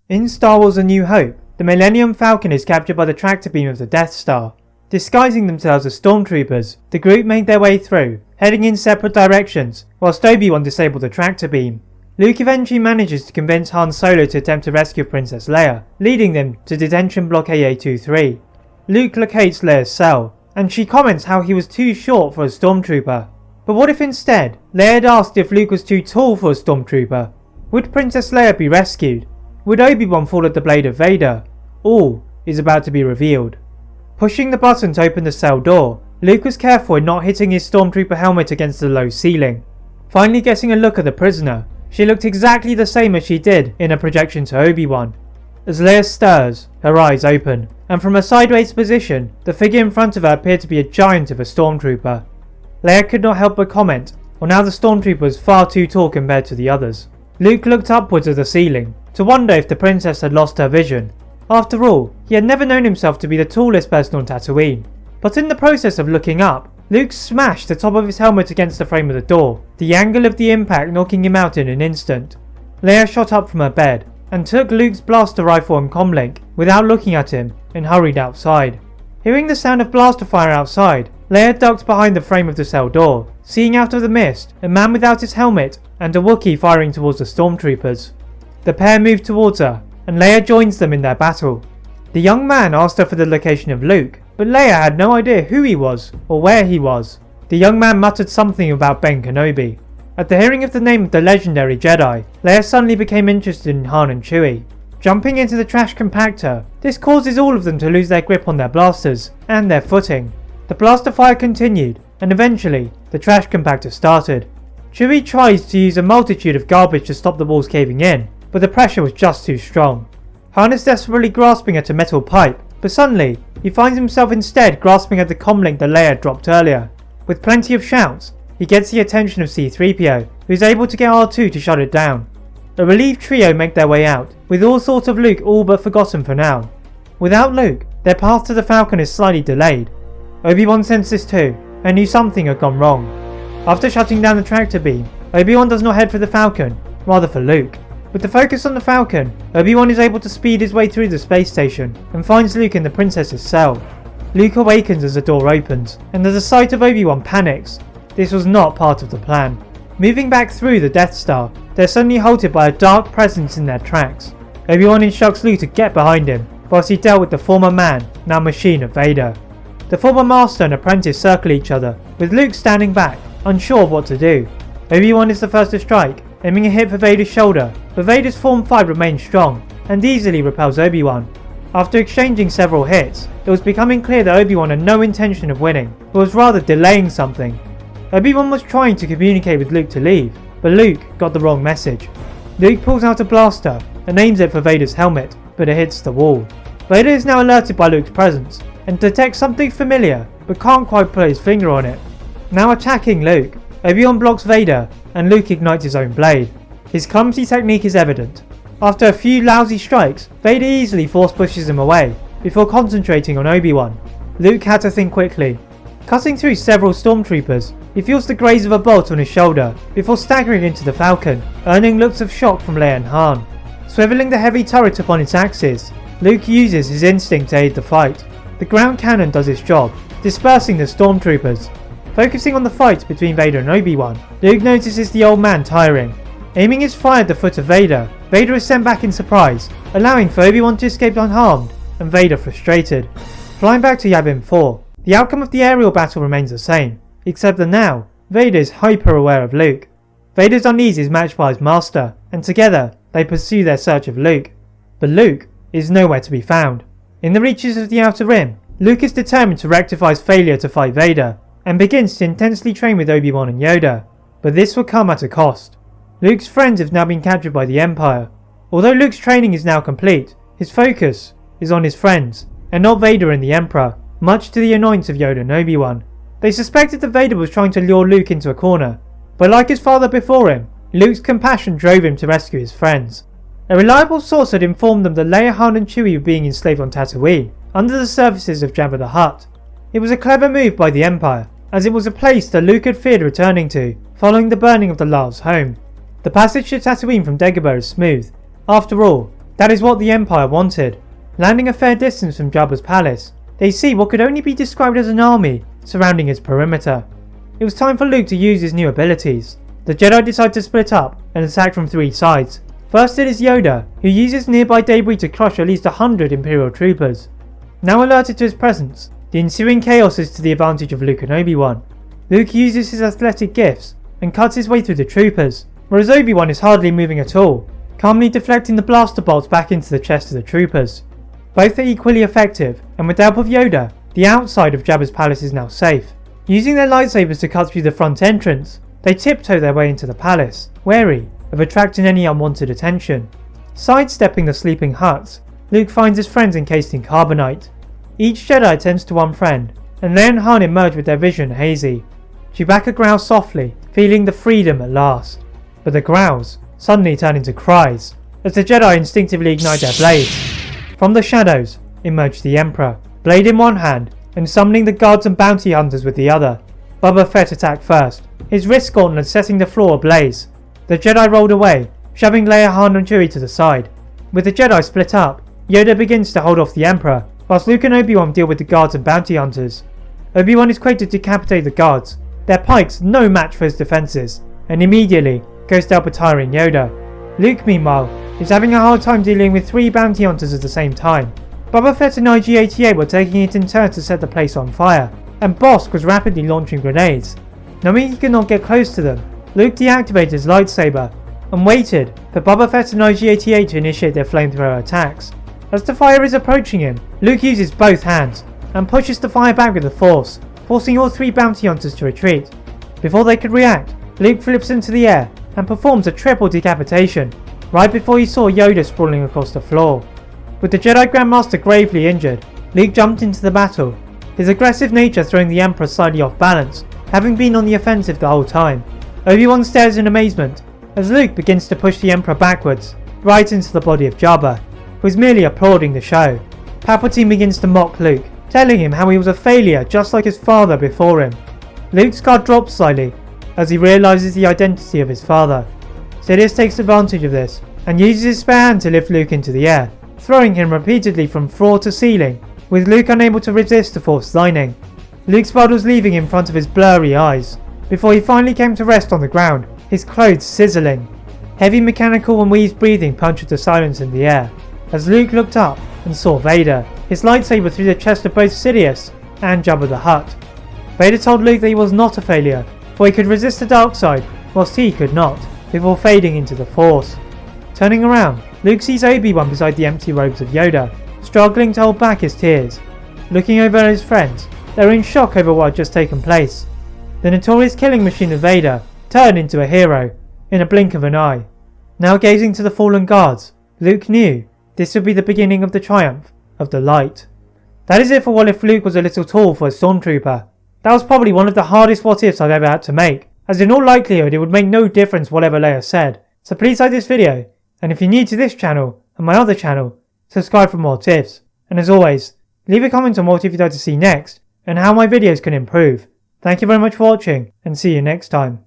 In Star Wars A New Hope, the Millennium Falcon is captured by the tractor beam of the Death Star. Disguising themselves as stormtroopers, the group make their way through, heading in separate directions, whilst Obi-Wan disables the tractor beam. Luke eventually manages to convince Han Solo to attempt to rescue Princess Leia, leading them to Detention Block AA-23. Luke locates Leia's cell, and she comments how he was too short for a stormtrooper. But what if instead, Leia had asked if Luke was too tall for a stormtrooper? Would Princess Leia be rescued? Would Obi-Wan fall at the blade of Vader? All is about to be revealed. Pushing the button to open the cell door, Luke was careful in not hitting his stormtrooper helmet against the low ceiling. Finally getting a look at the prisoner, she looked exactly the same as she did in a projection to Obi-Wan. As Leia stirs, her eyes open, and from a sideways position, the figure in front of her appeared to be a giant of a stormtrooper. Leia could not help but comment on how the stormtrooper was far too tall compared to the others. Luke looked upwards at the ceiling, to wonder if the princess had lost her vision. After all, he had never known himself to be the tallest person on Tatooine. But in the process of looking up, Luke smashed the top of his helmet against the frame of the door, the angle of the impact knocking him out in an instant. Leia shot up from her bed, and took Luke's blaster rifle and comlink, without looking at him, and hurried outside. Hearing the sound of blaster fire outside, Leia ducked behind the frame of the cell door, seeing out of the mist a man without his helmet and a Wookiee firing towards the stormtroopers. The pair move towards her, and Leia joins them in their battle. The young man asked her for the location of Luke, but Leia had no idea who he was or where he was. The young man muttered something about Ben Kenobi. At the hearing of the name of the legendary Jedi, Leia suddenly became interested in Han and Chewie. Jumping into the trash compactor, this causes all of them to lose their grip on their blasters and their footing. The blaster fire continued, and eventually, the trash compactor started. Chewie tries to use a multitude of garbage to stop the walls caving in, but the pressure was just too strong. Han is desperately grasping at a metal pipe, but suddenly, he finds himself instead grasping at the comlink that Leia had dropped earlier. With plenty of shouts, he gets the attention of C-3PO, who is able to get R2 to shut it down. A relieved trio make their way out, with all thought of Luke all but forgotten for now. Without Luke, their path to the Falcon is slightly delayed. Obi-Wan sensed this too, and knew something had gone wrong. After shutting down the tractor beam, Obi-Wan does not head for the Falcon, rather for Luke. With the focus on the Falcon, Obi-Wan is able to speed his way through the space station and finds Luke in the princess's cell. Luke awakens as the door opens, and at the sight of Obi-Wan panics. This was not part of the plan. Moving back through the Death Star, they're suddenly halted by a dark presence in their tracks. Obi-Wan instructs Luke to get behind him, whilst he dealt with the former man, now machine of Vader. The former master and apprentice circle each other, with Luke standing back, unsure of what to do. Obi-Wan is the first to strike, aiming a hit for Vader's shoulder, but Vader's Form 5 remains strong, and easily repels Obi-Wan. After exchanging several hits, it was becoming clear that Obi-Wan had no intention of winning, but was rather delaying something. Obi-Wan was trying to communicate with Luke to leave, but Luke got the wrong message. Luke pulls out a blaster, and aims it for Vader's helmet, but it hits the wall. Vader is now alerted by Luke's presence, and detects something familiar, but can't quite put his finger on it. Now attacking Luke, Obi-Wan blocks Vader, and Luke ignites his own blade. His clumsy technique is evident. After a few lousy strikes, Vader easily force pushes him away, before concentrating on Obi-Wan. Luke had to think quickly. Cutting through several stormtroopers, he feels the graze of a bolt on his shoulder, before staggering into the Falcon, earning looks of shock from Leia and Han. Swiveling the heavy turret upon its axis, Luke uses his instinct to aid the fight. The ground cannon does its job, dispersing the stormtroopers. Focusing on the fight between Vader and Obi-Wan, Luke notices the old man tiring. Aiming his fire at the foot of Vader, Vader is sent back in surprise, allowing for Obi-Wan to escape unharmed, and Vader frustrated. Flying back to Yavin 4, the outcome of the aerial battle remains the same, except that now, Vader is hyper aware of Luke. Vader's unease is matched by his master, and together, they pursue their search of Luke. But Luke is nowhere to be found. In the reaches of the Outer Rim, Luke is determined to rectify his failure to fight Vader, and begins to intensely train with Obi-Wan and Yoda, but this will come at a cost. Luke's friends have now been captured by the Empire. Although Luke's training is now complete, his focus is on his friends, and not Vader and the Emperor, much to the annoyance of Yoda and Obi-Wan. They suspected that Vader was trying to lure Luke into a corner, but like his father before him, Luke's compassion drove him to rescue his friends. A reliable source had informed them that Leia, Han and Chewie were being enslaved on Tatooine, under the surfaces of Jabba the Hutt. It was a clever move by the Empire, as it was a place that Luke had feared returning to, following the burning of the Lars home. The passage to Tatooine from Dagobah is smooth. After all, That is what the Empire wanted. Landing a fair distance from Jabba's palace, they see what could only be described as an army surrounding its perimeter. It was time for Luke to use his new abilities. The Jedi decide to split up and attack from 3 sides. First it is Yoda, who uses nearby debris to crush at least 100 Imperial troopers. Now alerted to his presence, the ensuing chaos is to the advantage of Luke and Obi-Wan. Luke uses his athletic gifts and cuts his way through the troopers, whereas Obi-Wan is hardly moving at all, calmly deflecting the blaster bolts back into the chest of the troopers. Both are equally effective, and with the help of Yoda, the outside of Jabba's palace is now safe. Using their lightsabers to cut through the front entrance, they tiptoe their way into the palace, wary of attracting any unwanted attention. Sidestepping the sleeping Hutts, Luke finds his friends encased in carbonite. Each Jedi attends to one friend, and Leia and Han emerge with their vision hazy. Chewbacca growls softly, feeling the freedom at last. But the growls suddenly turn into cries, as the Jedi instinctively ignite their blades. From the shadows emerged the Emperor, blade in one hand, and summoning the guards and bounty hunters with the other. Boba Fett attacked first, his wrist gauntlet setting the floor ablaze. The Jedi rolled away, shoving Leia, Han and Chewie to the side. With the Jedi split up, Yoda begins to hold off the Emperor, whilst Luke and Obi-Wan deal with the guards and bounty hunters. Obi-Wan is quick to decapitate the guards, their pikes no match for his defences, and immediately goes to help retiring Yoda. Luke, meanwhile, is having a hard time dealing with 3 bounty hunters at the same time. Boba Fett and IG-88 were taking it in turn to set the place on fire, and Bosk was rapidly launching grenades. Knowing he could not get close to them, Luke deactivated his lightsaber and waited for Boba Fett and IG-88 to initiate their flamethrower attacks. As the fire is approaching him, Luke uses both hands and pushes the fire back with the Force, forcing all 3 bounty hunters to retreat. Before they could react, Luke flips into the air and performs a triple decapitation, right before he saw Yoda sprawling across the floor. With the Jedi Grandmaster gravely injured, Luke jumped into the battle, his aggressive nature throwing the Emperor slightly off balance, having been on the offensive the whole time. Obi-Wan stares in amazement as Luke begins to push the Emperor backwards, right into the body of Jabba, who is merely applauding the show. Palpatine begins to mock Luke, telling him how he was a failure just like his father before him. Luke's guard drops slightly as he realises the identity of his father. Sidious takes advantage of this and uses his spare hand to lift Luke into the air, throwing him repeatedly from floor to ceiling, with Luke unable to resist the Force lightning. Luke's blood was leaving in front of his blurry eyes, before he finally came to rest on the ground, his clothes sizzling. Heavy mechanical and wheezed breathing punctured the silence in the air, as Luke looked up and saw Vader, his lightsaber through the chest of both Sidious and Jabba the Hutt. Vader told Luke that he was not a failure, for he could resist the dark side, whilst he could not, before fading into the Force. Turning around, Luke sees Obi-Wan beside the empty robes of Yoda, struggling to hold back his tears. Looking over at his friends, they were in shock over what had just taken place. The notorious killing machine of Vader turned into a hero, in a blink of an eye. Now gazing to the fallen guards, Luke knew this would be the beginning of the triumph of the light. That is it for what if Luke was a little tall for a stormtrooper. That was probably one of the hardest what ifs I've ever had to make, as in all likelihood it would make no difference whatever Leia said. So please like this video, and if you're new to this channel and my other channel, subscribe for more tips. And as always, leave a comment on what if you'd like to see next, and how my videos can improve. Thank you very much for watching, and see you next time.